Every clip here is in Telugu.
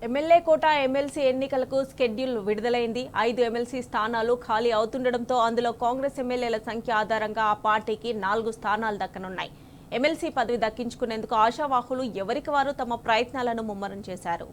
ఎమ్మెల్యే కోట ఎమ్మెల్సీ ఎన్నికలకు షెడ్యూల్ విడుదలైంది. 5 ఎమ్మెల్సీ స్థానాలు ఖాళీ అవుతుండటంతో అందులో కాంగ్రెస్ ఎమ్మెల్యేల సంఖ్య ఆధారంగా ఆ పార్టీకి 4 స్థానాలు దక్కనున్నాయి. ఎమ్మెల్సీ పదవి దక్కించుకునేందుకు ఆశావాహులు ఎవరికి వారు తమ ప్రయత్నాలను ముమ్మరం చేశారు.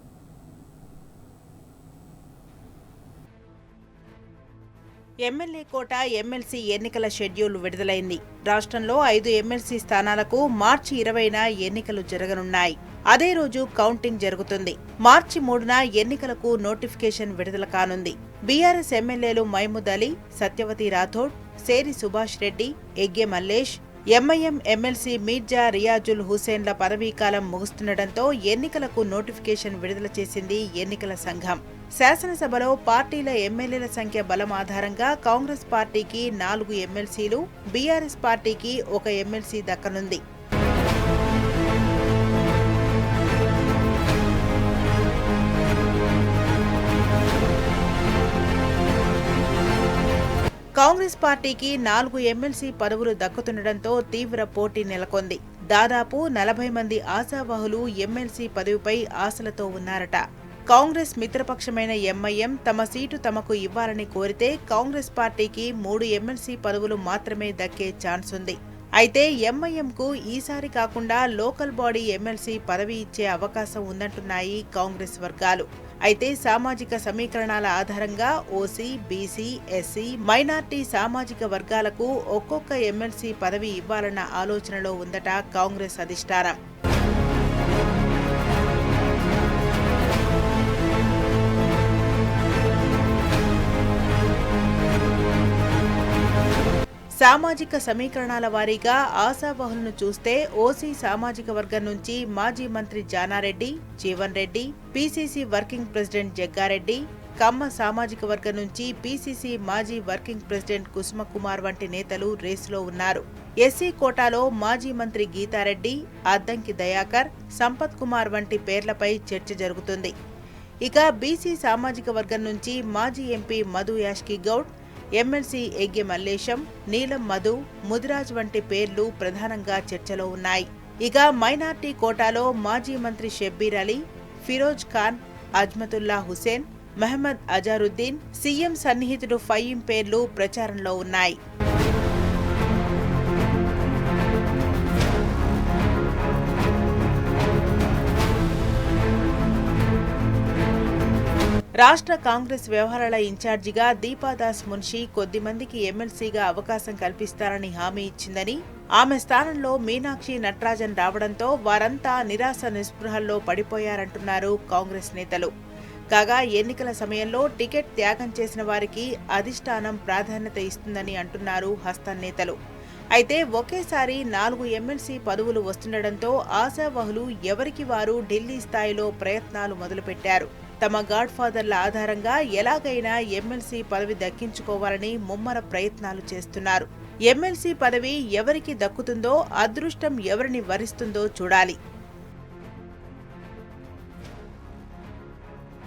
ఎమ్మెల్యే కోట ఎమ్మెల్సీ ఎన్నికల షెడ్యూల్ విడుదలైంది. రాష్ట్రంలో 5 ఎమ్మెల్సీ స్థానాలకు మార్చి 20న ఎన్నికలు జరగనున్నాయి. అదే రోజు కౌంటింగ్ జరుగుతుంది. మార్చి 3న ఎన్నికలకు నోటిఫికేషన్ విడుదల కానుంది. బీఆర్ఎస్ ఎమ్మెల్యేలు మహమూద్ అలీ, సత్యవతి రాథోడ్, సేరి సుభాష్ రెడ్డి, ఎగ్గే మల్లేష్, ఎంఐఎం ఎమ్మెల్సీ మీర్జా రియాజుల్ హుసేన్ల పదవీకాలం ముగుస్తుండటంతో ఎన్నికలకు నోటిఫికేషన్ విడుదల చేసింది ఎన్నికల సంఘం. శాసనసభలో పార్టీల ఎమ్మెల్యేల సంఖ్య బలం ఆధారంగా కాంగ్రెస్ పార్టీకి 4 ఎమ్మెల్సీలు, బీఆర్ఎస్ పార్టీకి 1 ఎమ్మెల్సీ దక్కనుంది. కాంగ్రెస్ పార్టీకి 4 ఎమ్మెల్సీ పదవులు దక్కుతుండటంతో తీవ్ర పోటీ నెలకొంది. దాదాపు 40 మంది ఆశావాహులు ఎమ్మెల్సీ పదవిపై ఆశలతో ఉన్నారట. కాంగ్రెస్ మిత్రపక్షమైన ఎంఐఎం తమ సీటు తమకు ఇవ్వాలని కోరితే కాంగ్రెస్ పార్టీకి 3 ఎమ్మెల్సీ పదవులు మాత్రమే దక్కే ఛాన్స్ ఉంది. అయితే ఎంఐఎంకు ఈసారి కాకుండా లోకల్ బాడీ ఎమ్మెల్సీ పదవి ఇచ్చే అవకాశం ఉందంటున్నాయి కాంగ్రెస్ వర్గాలు. అయితే సామాజిక సమీకరణాల ఆధారంగా ఓసీ, బీసీ, ఎస్సీ, మైనార్టీ సామాజిక వర్గాలకు ఒక్కొక్క ఎమ్మెల్సీ పదవి ఇవ్వాలన్న ఆలోచనలో ఉందట కాంగ్రెస్ అధిష్టానం. సామాజిక సమీకరణాల వారీగా ఆశావాహులను చూస్తే ఓసీ సామాజిక వర్గం నుంచి మాజీ మంత్రి Janareddy, Jeevan Reddy, PCC working president Jaggareddy, Kamma సామాజిక వర్గం నుంచి పీసీసీ మాజీ వర్కింగ్ ప్రెసిడెంట్ కుసుమకుమార్ వంటి నేతలు రేసులో ఉన్నారు. ఎస్సీ కోటాలో మాజీ మంత్రి గీతారెడ్డి, అద్దంకి దయాకర్, సంపత్ కుమార్ వంటి పేర్లపై చర్చ జరుగుతుంది. ఇక బీసీ సామాజిక వర్గం నుంచి మాజీ ఎంపీ మధు యాష్కి గౌడ్, ఎమ్మెల్సీ ఎగ్గే మల్లేశం, నీలం మధు, ముదిరాజ్ వంటి పేర్లు ప్రధానంగా చర్చలో ఉన్నాయి. ఇక మైనార్టీ కోటాలో మాజీ మంత్రి షబ్బీర్ అలీ, ఫిరోజ్ ఖాన్, అజ్మతుల్లా హుసేన్, మహమ్మద్ అజారుద్దీన్, సీఎం సన్నిహితుడు ఫయీం పేర్లు ప్రచారంలో ఉన్నాయి. రాష్ట్ర కాంగ్రెస్ వ్యవహారాల ఇన్ఛార్జిగా దీపాదాస్ మున్షి కొద్దిమందికి ఎమ్మెల్సీగా అవకాశం కల్పిస్తారని హామీ ఇచ్చిందని, ఆమె స్థానంలో మీనాక్షి నటరాజన్ రావడంతో వారంతా నిరాశ నిస్పృహల్లో పడిపోయారంటున్నారు కాంగ్రెస్ నేతలు. కాగా ఎన్నికల సమయంలో టికెట్ త్యాగం చేసిన వారికి అధిష్టానం ప్రాధాన్యత ఇస్తుందని అంటున్నారు హస్తం నేతలు. అయితే ఒకేసారి 4 ఎమ్మెల్సీ పదవులు వస్తుండటంతో ఆశావహులు ఎవరికి వారు ఢిల్లీ స్థాయిలో ప్రయత్నాలు మొదలుపెట్టారు. తమ గాడ్ ఫాదర్ల ఆధారంగా ఎలాగైనా ఎమ్మెల్సీ పదవి దక్కించుకోవాలని ముమ్మర ప్రయత్నాలు చేస్తున్నారు. ఎమ్మెల్సీ పదవి ఎవరికి దక్కుతుందో, అదృష్టం ఎవరిని వరిస్తుందో చూడాలి.